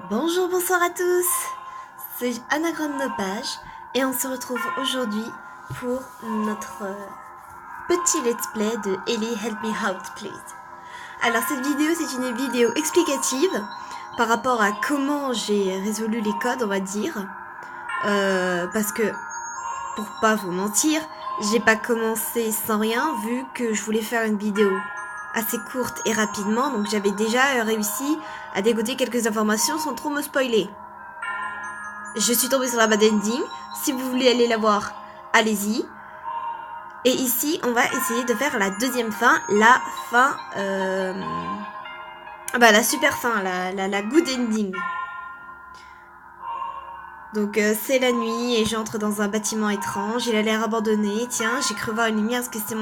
Bonjour, bonsoir à tous, c'est Anagramme Nopage et on se retrouve aujourd'hui pour notre petit let's play de Ellie Help Me Out Please. Alors cette vidéo c'est une vidéo explicative par rapport à comment j'ai résolu les codes on va dire, parce que pour pas vous mentir, j'ai pas commencé sans rien vu que je voulais faire une vidéo assez courte et rapidement, donc j'avais déjà réussi à dégoter quelques informations sans trop me spoiler. Je suis tombée sur la bad ending, si vous voulez aller la voir, allez-y. Et ici, on va essayer de faire la deuxième fin, la fin, la super fin, la good ending. Donc c'est la nuit et j'entre dans un bâtiment étrange, il a l'air abandonné, tiens, j'ai cru voir une lumière, est-ce que c'était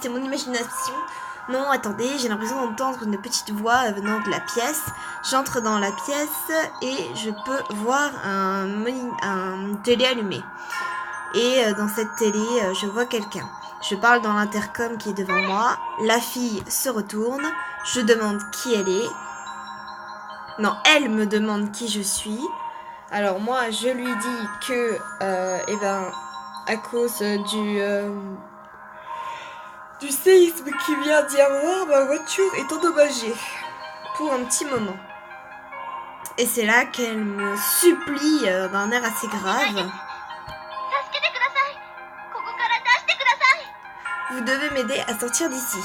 mon imagination? Non, attendez, j'ai l'impression d'entendre une petite voix venant de la pièce. J'entre dans la pièce et je peux voir un télé allumé. Et dans cette télé, je vois quelqu'un. Je parle dans l'intercom qui est devant moi, la fille se retourne, je demande qui elle est. Non, elle me demande qui je suis. Alors moi, je lui dis que, à cause du séisme qui vient d'y avoir, ma voiture est endommagée pour un petit moment. Et c'est là qu'elle me supplie d'un air assez grave. Vous devez m'aider à sortir d'ici.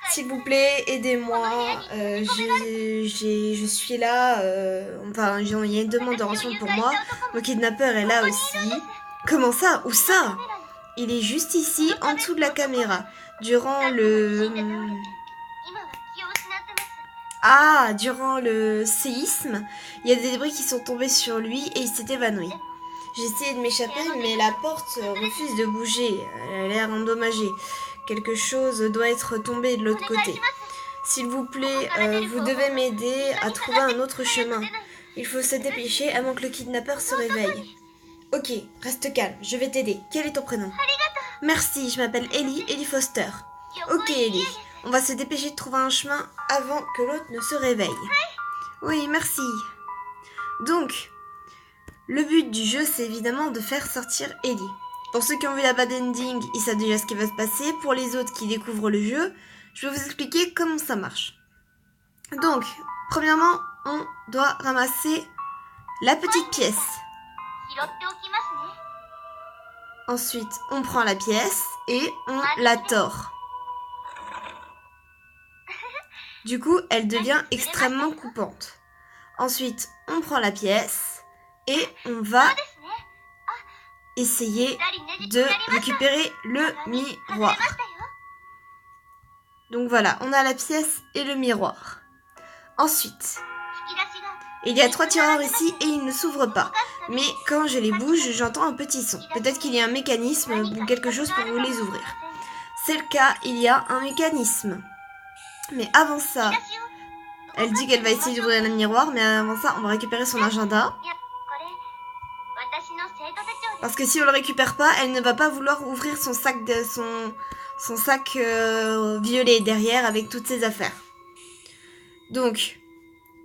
S'il vous plaît, aidez-moi. Je suis là. Il y a une demande de rançon pour moi. Mon kidnappeur est là aussi. Comment ça? Où ça? Il est juste ici, en dessous de la caméra. Durant le séisme, il y a des débris qui sont tombés sur lui et il s'est évanoui. J'ai essayé de m'échapper, mais la porte refuse de bouger. Elle a l'air endommagée. Quelque chose doit être tombé de l'autre côté. S'il vous plaît, vous devez m'aider à trouver un autre chemin. Il faut se dépêcher avant que le kidnappeur se réveille. Ok, reste calme, je vais t'aider. Quel est ton prénom? Merci, je m'appelle Ellie Foster. Ok Ellie, on va se dépêcher de trouver un chemin avant que l'autre ne se réveille. Oui, merci. Donc, le but du jeu, c'est évidemment de faire sortir Ellie. Pour ceux qui ont vu la bad ending, ils savent déjà ce qui va se passer. Pour les autres qui découvrent le jeu, je vais vous expliquer comment ça marche. Donc, premièrement, on doit ramasser la petite pièce. Ensuite, on prend la pièce et on la tord. Du coup, elle devient extrêmement coupante. Ensuite, on prend la pièce et on va essayer de récupérer le miroir. Donc voilà, on a la pièce et le miroir. Ensuite, il y a 3 tiroirs ici et ils ne s'ouvrent pas. Mais quand je les bouge, j'entends un petit son. Peut-être qu'il y a un mécanisme ou quelque chose pour vous les ouvrir. C'est le cas, il y a un mécanisme. Mais avant ça, elle dit qu'elle va essayer d'ouvrir le miroir, mais avant ça, on va récupérer son agenda. Parce que si on le récupère pas, elle ne va pas vouloir ouvrir son sac violet derrière avec toutes ses affaires. Donc,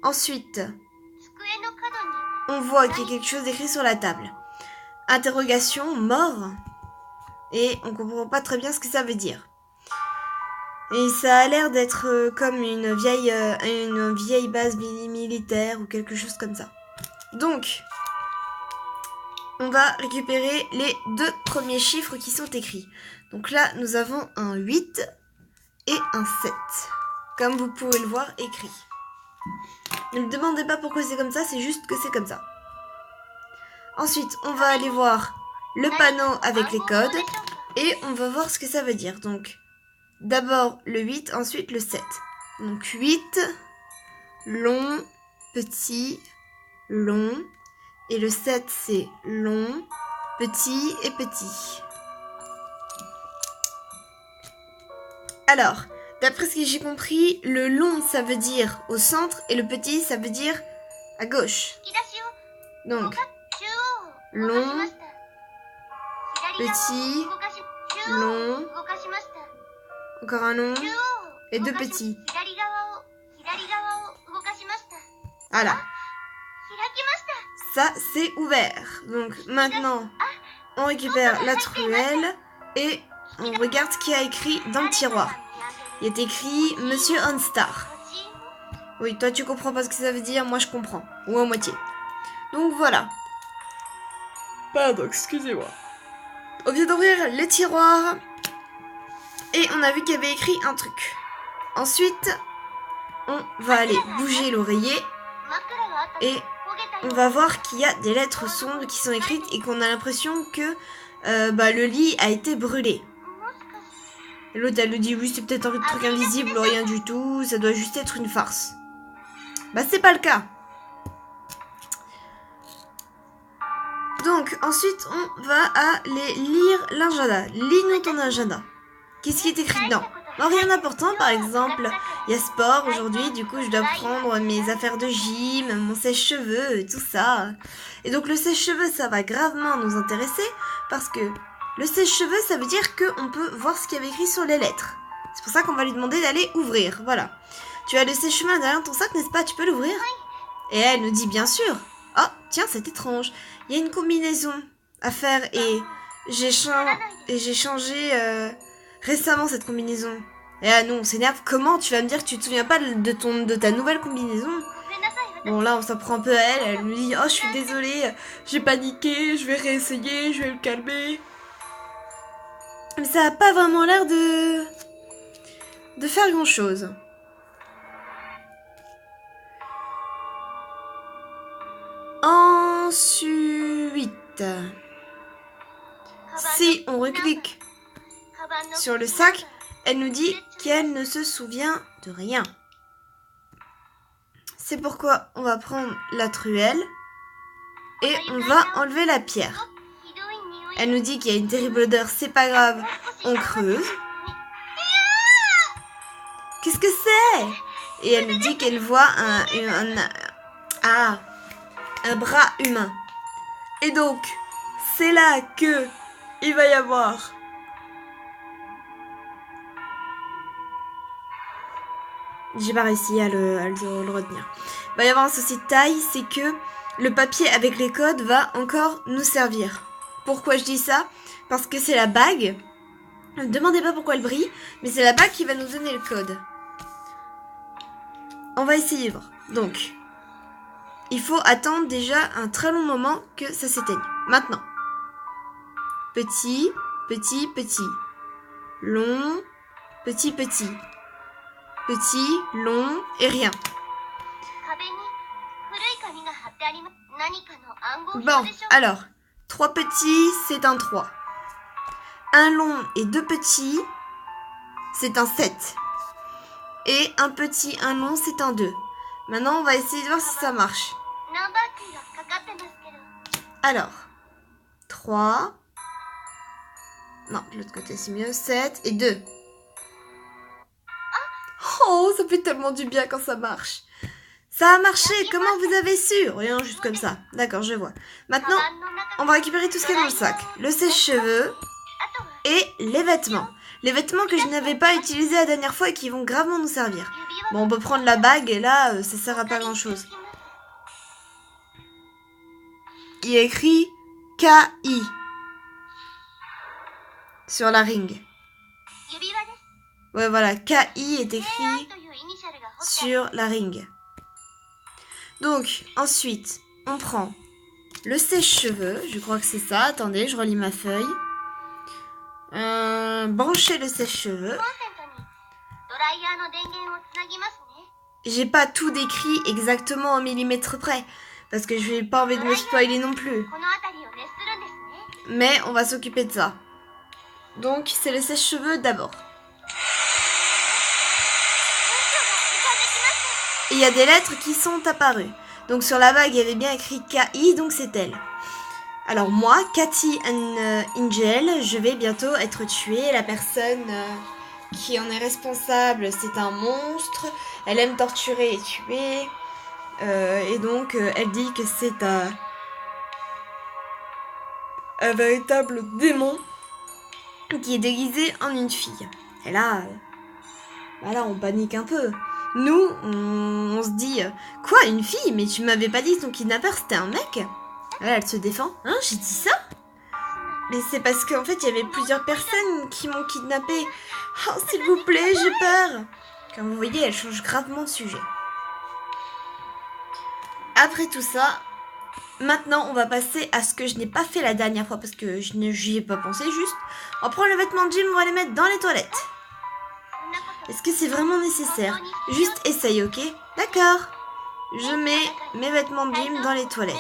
ensuite, on voit qu'il y a quelque chose écrit sur la table. Interrogation, mort. Et on comprend pas très bien ce que ça veut dire. Et ça a l'air d'être comme une vieille base militaire ou quelque chose comme ça. Donc, on va récupérer les 2 premiers chiffres qui sont écrits. Donc là, nous avons un 8 et un 7. Comme vous pouvez le voir écrit. Ne me demandez pas pourquoi c'est comme ça, c'est juste que c'est comme ça. Ensuite, on va aller voir le panneau avec les codes et on va voir ce que ça veut dire. Donc, d'abord le 8, ensuite le 7. Donc 8, long, petit, long. Et le 7, c'est long, petit et petit. Alors, d'après ce que j'ai compris, le long, ça veut dire au centre et le petit, ça veut dire à gauche. Donc, long, petit, long, encore un long et 2 petits. Voilà. Ça, c'est ouvert. Donc maintenant, on récupère la truelle et on regarde ce qu'il y a écrit dans le tiroir. Il est écrit Monsieur Onstar. Oui, toi tu comprends pas ce que ça veut dire, moi je comprends. Ou à moitié. Donc voilà. Pardon, excusez-moi. On vient d'ouvrir le tiroir et on a vu qu'il y avait écrit un truc. Ensuite, on va aller bouger l'oreiller et on va voir qu'il y a des lettres sombres qui sont écrites et qu'on a l'impression que le lit a été brûlé. L'autre, elle nous dit oui, c'est peut-être un truc invisible ou rien du tout, ça doit juste être une farce. Bah, c'est pas le cas. Donc, ensuite, on va aller lire l'agenda. Lis-nous ton agenda. Qu'est-ce qui est écrit dedans? Non, rien d'important, par exemple, il y a sport aujourd'hui, du coup, je dois prendre mes affaires de gym, mon sèche-cheveux, et tout ça. Et donc, le sèche-cheveux, ça va gravement nous intéresser, parce que le sèche-cheveux, ça veut dire qu'on peut voir ce qu'il y avait écrit sur les lettres. C'est pour ça qu'on va lui demander d'aller ouvrir, voilà. Tu as le sèche-cheveux derrière ton sac, n'est-ce pas? Tu peux l'ouvrir? Et elle nous dit bien sûr. Oh, tiens, c'est étrange. Il y a une combinaison à faire et j'ai changé récemment cette combinaison. Et là, nous, on s'énerve. Comment tu vas me dire que tu te souviens pas de ta nouvelle combinaison? Bon, là, on s'en prend un peu à elle. Elle nous dit, oh, je suis désolée, j'ai paniqué, je vais réessayer, je vais me calmer. Mais ça a pas vraiment l'air de faire grand-chose. Ensuite, si on reclique sur le sac, elle nous dit qu'elle ne se souvient de rien. C'est pourquoi on va prendre la truelle et on va enlever la pierre. Elle nous dit qu'il y a une terrible odeur, c'est pas grave, on creuse. Qu'est-ce que c'est? Et elle nous dit qu'elle voit un bras humain. Et donc, c'est là que il va y avoir j'ai pas réussi à le retenir. Il va y avoir un souci de taille, c'est que le papier avec les codes va encore nous servir. Pourquoi je dis ça? Parce que c'est la bague. Ne me demandez pas pourquoi elle brille, mais c'est la bague qui va nous donner le code. On va essayer de voir. Donc, il faut attendre déjà un très long moment que ça s'éteigne. Maintenant. Petit, petit, petit. Long, petit, petit. Petit, long et rien. Bon, alors, 3 petits, c'est un 3. Un long et 2 petits, c'est un 7. Et un petit, un long, c'est un 2. Maintenant, on va essayer de voir si ça marche. Alors, 3. Non, de l'autre côté, c'est mieux. 7 et 2. Oh, ça fait tellement du bien quand ça marche. Ça a marché, comment vous avez su? Rien, juste comme ça. D'accord, je vois. Maintenant, on va récupérer tout ce qu'il y a dans le sac. Le sèche-cheveux et les vêtements. Les vêtements que je n'avais pas utilisés la dernière fois et qui vont gravement nous servir. Bon, on peut prendre la bague et là, ça sert à pas grand-chose. Il y a écrit KI sur la ring. Ouais, voilà, KI est écrit sur la ring. Donc, ensuite, on prend le sèche-cheveux. Je crois que c'est ça. Attendez, je relis ma feuille. Brancher le sèche-cheveux. J'ai pas tout décrit exactement au millimètre près. Parce que je n'ai pas envie de me spoiler non plus. Mais on va s'occuper de ça. Donc, c'est le sèche-cheveux d'abord. Et il y a des lettres qui sont apparues. Donc sur la bague, il y avait bien écrit KI, donc c'est elle. Alors moi, Cathy Angel, je vais bientôt être tuée. La personne qui en est responsable, c'est un monstre. Elle aime torturer et tuer. Et donc, elle dit que c'est un véritable démon qui est déguisé en une fille. Et là, Bah là, on panique un peu. Nous, on se dit, quoi, une fille? Mais tu m'avais pas dit que ton kidnappeur, c'était un mec? Là, elle se défend. Hein, j'ai dit ça? Mais c'est parce qu'en fait, il y avait plusieurs personnes qui m'ont kidnappé. Oh, s'il vous plaît, j'ai peur. Comme vous voyez, elle change gravement de sujet. Après tout ça, maintenant, on va passer à ce que je n'ai pas fait la dernière fois parce que je n'y ai pas pensé juste. On prend le vêtement de gym, on va les mettre dans les toilettes. Est-ce que c'est vraiment nécessaire? Juste essaye, ok? D'accord. Je mets mes vêtements de gym dans les toilettes.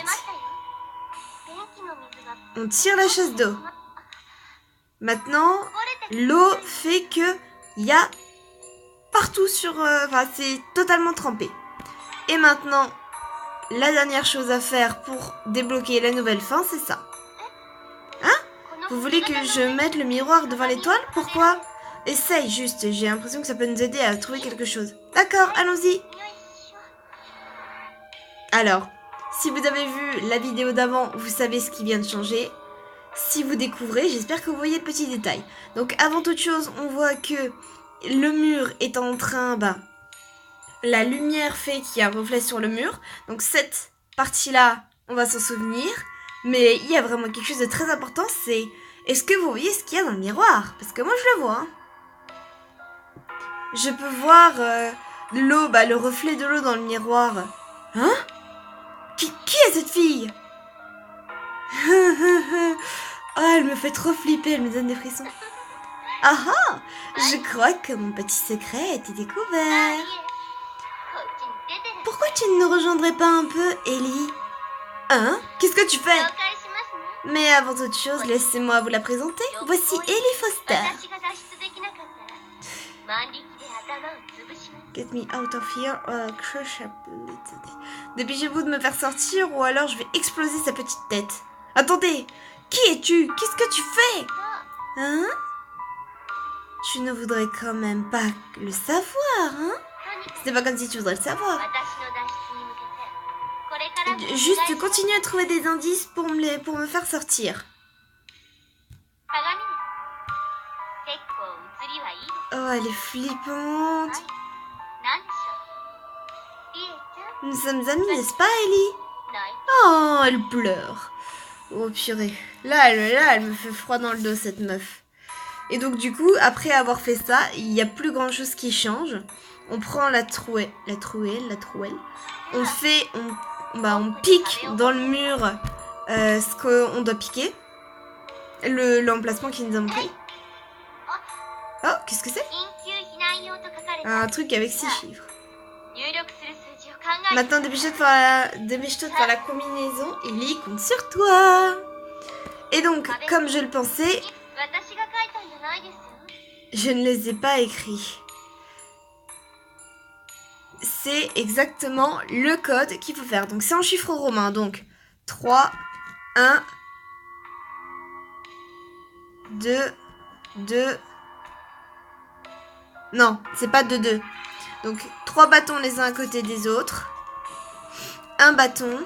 On tire la chasse d'eau. Maintenant, l'eau fait que il y a partout sur... Enfin, c'est totalement trempé. Et maintenant, la dernière chose à faire pour débloquer la nouvelle fin, c'est ça. Hein? Vous voulez que je mette le miroir devant l'étoile? Pourquoi? Essaye juste, j'ai l'impression que ça peut nous aider à trouver quelque chose. D'accord, allons-y. Alors, si vous avez vu la vidéo d'avant, vous savez ce qui vient de changer. Si vous découvrez, j'espère que vous voyez le petit détail. Donc avant toute chose, on voit que le mur est en train... la lumière fait qu'il y a un reflet sur le mur. Donc cette partie-là, on va s'en souvenir. Mais il y a vraiment quelque chose de très important, c'est... Est-ce que vous voyez ce qu'il y a dans le miroir? Parce que moi je le vois. Hein. Je peux voir l'eau, le reflet de l'eau dans le miroir. Hein? Qui est cette fille? Oh, elle me fait trop flipper, elle me donne des frissons. Ah ah! Je crois que mon petit secret a été découvert. Pourquoi tu ne nous rejoindrais pas un peu, Ellie? Hein? Qu'est-ce que tu fais? Mais avant toute chose, laissez-moi vous la présenter. Voici Ellie Foster. Get me out of here or I'll crush up. Dépêchez-vous de me faire sortir ou alors je vais exploser sa petite tête. Attendez! Qui es-tu? Qu'est-ce que tu fais? Hein? Tu ne voudrais quand même pas le savoir, hein? C'est pas comme si tu voudrais le savoir. Juste continue à trouver des indices pour me faire sortir. Oh, elle est flippante. Nous sommes amis, n'est-ce pas, Ellie? Oh, elle pleure. Oh, purée. Là, elle me fait froid dans le dos, cette meuf. Et donc, du coup, après avoir fait ça, il n'y a plus grand-chose qui change. On prend la trouelle. On fait... on pique dans le mur ce qu'on doit piquer. L'emplacement qui nous a montré. Oh, qu'est-ce que c'est? Un truc avec 6 chiffres. Maintenant, dépêche-toi de faire la combinaison. Ellie compte sur toi. Et donc, comme je le pensais, je ne les ai pas écrits. C'est exactement le code qu'il faut faire. Donc, c'est en chiffres romains. Donc, 3, 1, 2, 2. Non, c'est pas 2, 2. Donc, 3 bâtons les uns à côté des autres. Un bâton,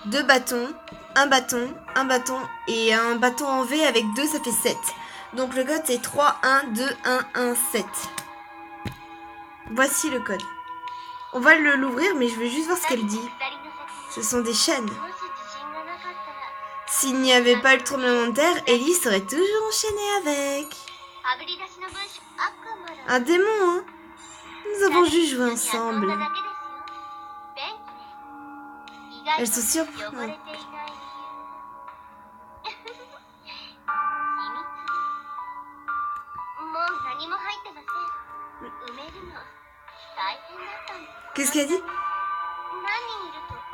2 bâtons, un bâton, et un bâton en V avec 2, ça fait 7. Donc, le code, c'est 3, 1, 2, 1, 1, 7. Voici le code. On va l'ouvrir, mais je veux juste voir ce qu'elle dit. Ce sont des chaînes. S'il n'y avait pas eu le tremblement de terre, Ellie serait toujours enchaînée avec. Un démon, hein? Nous avons juste joué ensemble. Elles sont surprenantes. Qu'est-ce qu'elle dit?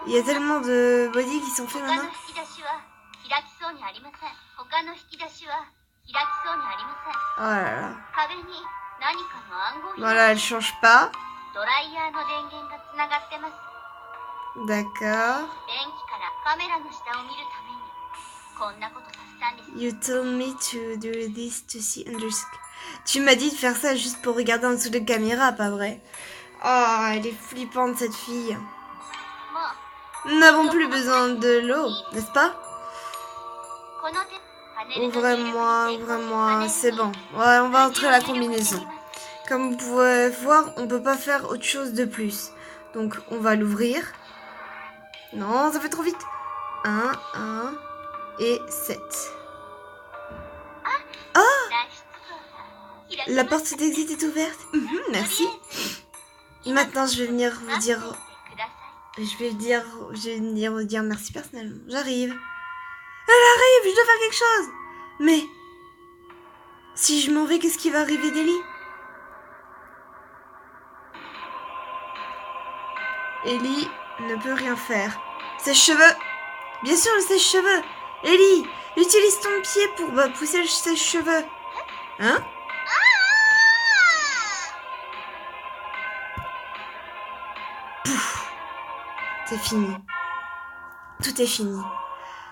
Il y a tellement de body qui sont faits maintenant. Oh là là. Voilà, elle change pas. D'accord. You told me to do this to see underscore. Tu m'as dit de faire ça juste pour regarder en dessous de caméra, pas vrai? Oh, elle est flippante cette fille. Nous n'avons plus besoin de l'eau, n'est-ce pas? Ouvre-moi, c'est bon. Ouais, on va entrer la combinaison. Comme vous pouvez voir, on peut pas faire autre chose de plus. Donc, on va l'ouvrir. Non, ça fait trop vite. 1, 1 et 7. Oh! La porte d'exit est ouverte. Merci. Maintenant, je vais venir vous dire... Je vais venir vous dire merci personnellement. J'arrive. Elle arrive, je dois faire quelque chose. Mais... si je m'en vais, qu'est-ce qui va arriver d'Ellie? Ellie ne peut rien faire. Sèche-cheveux. Bien sûr, le sèche-cheveux. Ellie, utilise ton pied pour pousser le sèche-cheveux. Hein? Pouf. C'est fini. Tout est fini.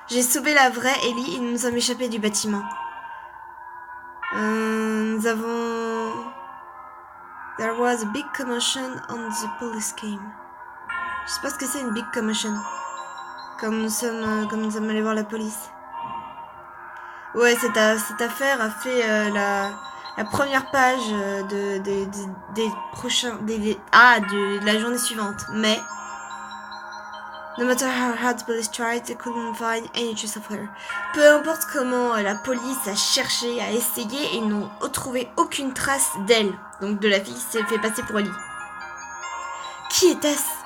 J'ai sauvé la vraie Ellie et nous nous sommes échappés du bâtiment. Nous avons... There was a big commotion on the police came. Je sais pas ce que c'est une big commotion. Comme nous sommes allés voir la police. Ouais, cette affaire a fait la première page des prochains... de la journée suivante. Mais... No matter how hard the police tried, they couldn't find any trace of her. Peu importe comment la police a cherché, a essayé, ils n'ont trouvé aucune trace d'elle. Donc de la fille qui s'est fait passer pour Ellie. Qui était-ce?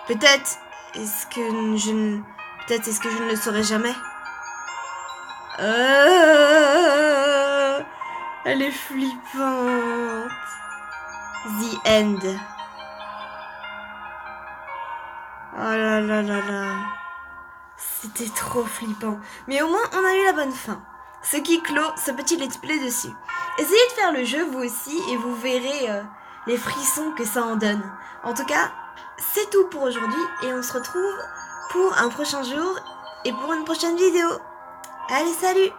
Peut-être est-ce que je ne le saurai jamais. Elle est flippante. The end. Oh là là là là. C'était trop flippant. Mais au moins, on a eu la bonne fin. Ce qui clôt ce petit let's play dessus. Essayez de faire le jeu vous aussi et vous verrez les frissons que ça en donne. En tout cas, c'est tout pour aujourd'hui et on se retrouve pour un prochain jour et pour une prochaine vidéo. Allez, salut!